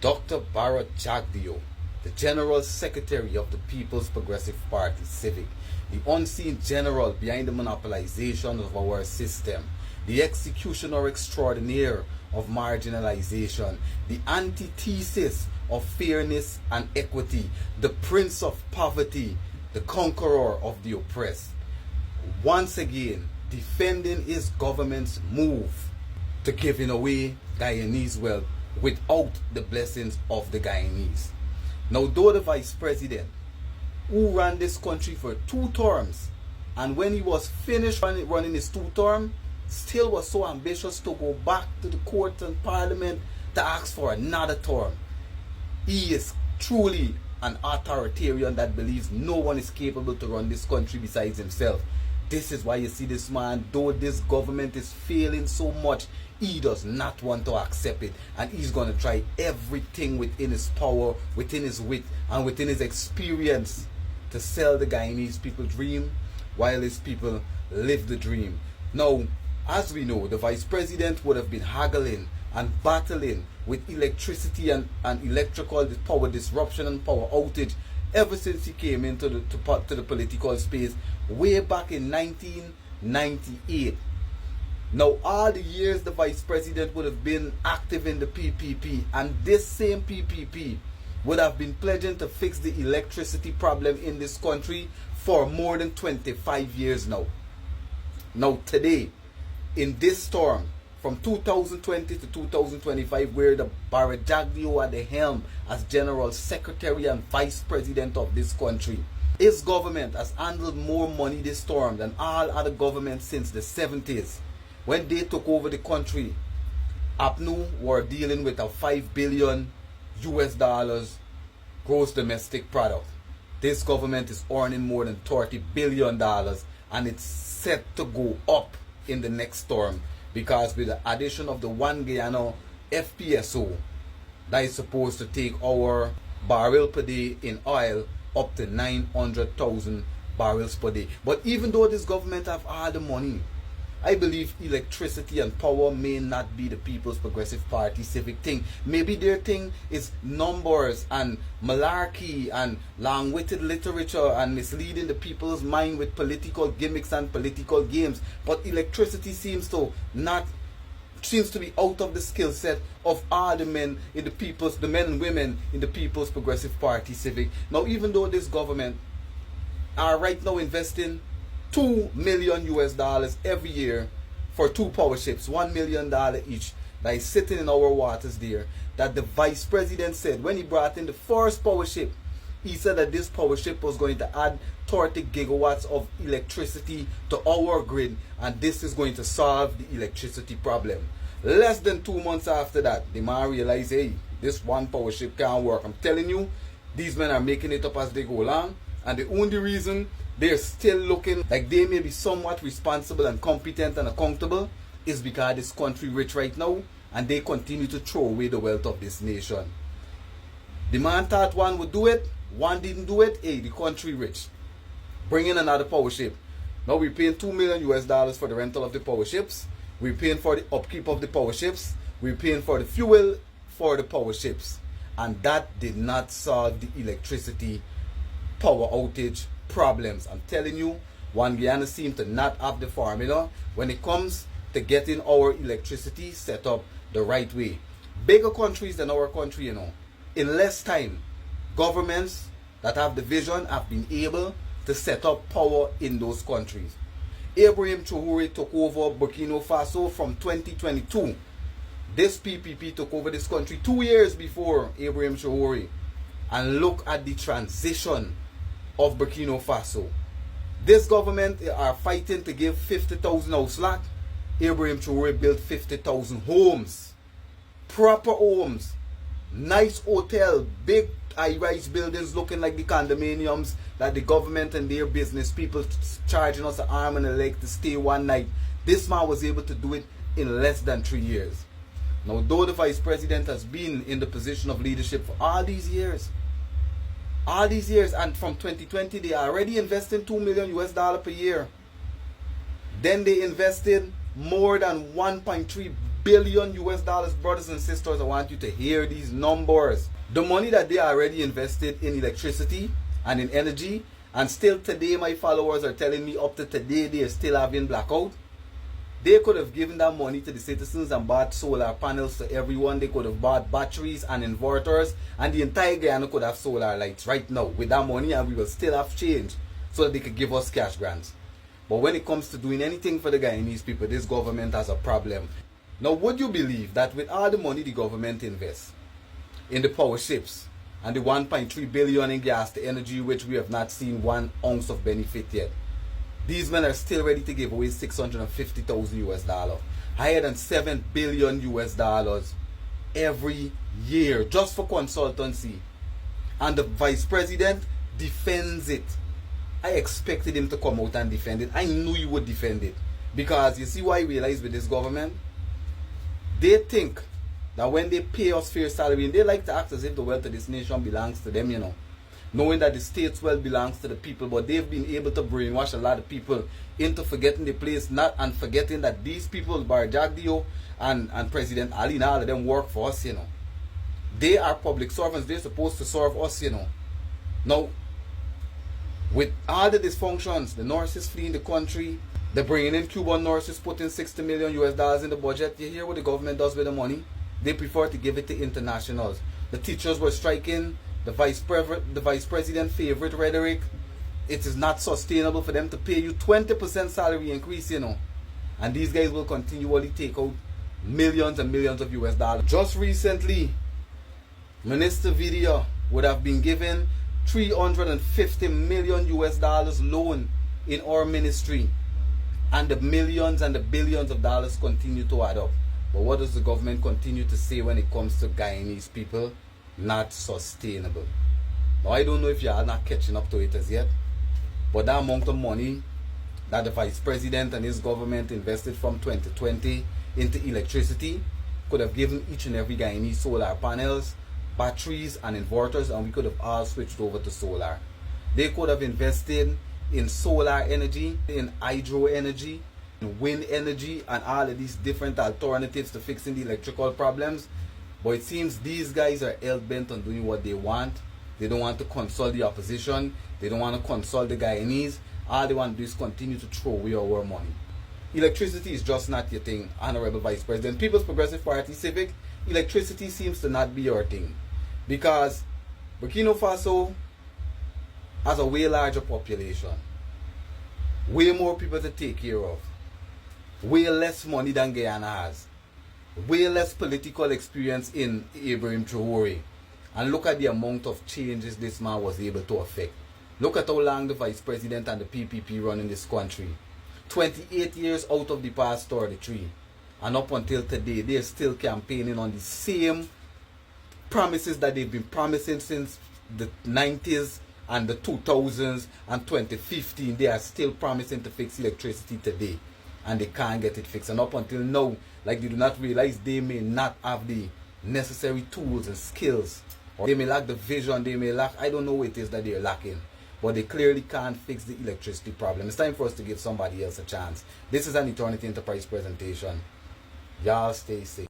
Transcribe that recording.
Dr. Bharat Jagdeo, the General Secretary of the People's Progressive Party, Civic, the unseen general behind the monopolization of our system, the executioner extraordinaire of marginalization, the antithesis of fairness and equity, the prince of poverty, the conqueror of the oppressed. Once again, defending his government's move to giving away Guyanese wealth without the blessings of the Guyanese. Now, though the vice president who ran this country for 2 terms, and when he was finished running his 2 term, still was so ambitious to go back to the court and parliament to ask for another term. He is truly an authoritarian that believes no one is capable to run this country besides himself. This is why you see this man, though this government is failing so much, he does not want to accept it, and he's going to try everything within his power, within his wit, and within his experience to sell the Guyanese people dream while his people live the dream. Now, as we know, the vice president would have been haggling and battling with electricity and electrical power disruption and power outage ever since he came into the political space way back in 1998. Now, all the years the vice president would have been active in the PPP, and this same PPP would have been pledging to fix the electricity problem in this country for more than 25 years now. Now, today, in this storm, from 2020 to 2025, where the Bharat Jagdeo at the helm as General Secretary and Vice President of this country, his government has handled more money this storm than all other governments since the 70s. When they took over the country, APNU were dealing with a $5 billion gross domestic product. This government is earning more than $30 billion, and it's set to go up in the next storm, because with the addition of the one Guyana FPSO that is supposed to take our barrel per day in oil up to 900,000 barrels per day. But even though this government have all the money, I believe electricity and power may not be the People's Progressive Party civic thing. Maybe their thing is numbers and malarkey and long-witted literature and misleading the people's mind with political gimmicks and political games. But electricity seems to be out of the skill set of all the men in the men and women in the People's Progressive Party civic. Now, even though this government are right now investing $2 million every year for 2 power ships, $1 million each, that is sitting in our waters there, that the vice president said when he brought in the first power ship, he said that this power ship was going to add 30 gigawatts of electricity to our grid, and this is going to solve the electricity problem. Less than 2 months after that, the man realized, hey, this one power ship can't work. I'm telling you, these men are making it up as they go along, and the only reason they're still looking like they may be somewhat responsible and competent and accountable is because this country rich right now, and they continue to throw away the wealth of this nation. The man thought one would do it, one didn't do it. Hey, the country rich. Bring in another power ship. Now we're paying $2 million for the rental of the power ships. We're paying for the upkeep of the power ships. We're paying for the fuel for the power ships. And that did not solve the electricity power outage problems. I'm telling you, One Guyana seems to not have the formula when it comes to getting our electricity set up the right way. Bigger countries than our country, in less time, governments that have the vision have been able to set up power in those countries. Ibrahim Traoré took over Burkina Faso from 2022. This PPP took over this country 2 years before Ibrahim Traoré. And look at the transition of Burkina Faso. This government are fighting to give 50,000 house slack. Ibrahim Traoré built 50,000 homes. Proper homes. Nice hotel. Big high-rise buildings looking like the condominiums that the government and their business people charging us an arm and a leg to stay one night. This man was able to do it in less than 3 years. Now, though the vice president has been in the position of leadership for all these years, and from 2020 they are already investing $2 million per year. Then they invested more than $1.3 billion US dollars, brothers and sisters. I want you to hear these numbers. The money that they already invested in electricity and in energy, and still today my followers are telling me up to today they are still having blackout. They could have given that money to the citizens and bought solar panels to everyone. They could have bought batteries and inverters, and the entire Guyana could have solar lights right now with that money, and we will still have change so that they could give us cash grants. But when it comes to doing anything for the Guyanese people, this government has a problem. Now, would you believe that with all the money the government invests in the power ships and the 1.3 billion in gas to energy, which we have not seen 1 ounce of benefit yet, these men are still ready to give away 650,000 US dollars, higher than 7 billion US dollars every year just for consultancy. And the vice president defends it. I expected him to come out and defend it. I knew he would defend it. Because you see why I realize with this government, they think that when they pay us fair salary, and they like to act as if the wealth of this nation belongs to them, you know, knowing that the state's wealth belongs to the people, but they've been able to brainwash a lot of people into forgetting the place, and forgetting that these people, Barjagdio and President Ali and all of them work for us, you know. They are public servants. They're supposed to serve us, you know. Now, with all the dysfunctions, the nurses fleeing the country, they're bringing in Cuban nurses, putting 60 million US dollars in the budget. You hear what the government does with the money? They prefer to give it to internationals. The teachers were striking. The vice president favorite rhetoric. It is not sustainable for them to pay you 20% salary increase, you know. And these guys will continually take out millions and millions of US dollars. Just recently, Minister Vidya would have been given 350 million US dollars loan in our ministry, and the millions and the billions of dollars continue to add up. But what does the government continue to say when it comes to Guyanese people? Not sustainable. Now, I don't know if you are not catching up to it as yet, but that amount of money that the vice president and his government invested from 2020 into electricity could have given each and every Guyanese solar panels, batteries and inverters, and we could have all switched over to solar. They could have invested in solar energy, in hydro energy, in wind energy, and all of these different alternatives to fixing the electrical problems. But it seems these guys are hell-bent on doing what they want. They don't want to consult the opposition. They don't want to consult the Guyanese. All they want to do is continue to throw away our money. Electricity is just not your thing, Honorable Vice President. People's Progressive Party Civic, electricity seems to not be your thing. Because Burkina Faso has a way larger population. Way more people to take care of. Way less money than Guyana has. Way less political experience in Ibrahim Traore. And look at the amount of changes this man was able to affect. Look at how long the Vice President and the PPP run in this country. 28 years out of the past 33. And up until today, they're still campaigning on the same promises that they've been promising since the 90s and the 2000s and 2015. They are still promising to fix electricity today. And they can't get it fixed. And up until now, like, they do not realize they may not have the necessary tools and skills. Or they may lack the vision, they may lack, I don't know what it is that they're lacking. But they clearly can't fix the electricity problem. It's time for us to give somebody else a chance. This is an Eternity Enterprise presentation. Y'all stay safe.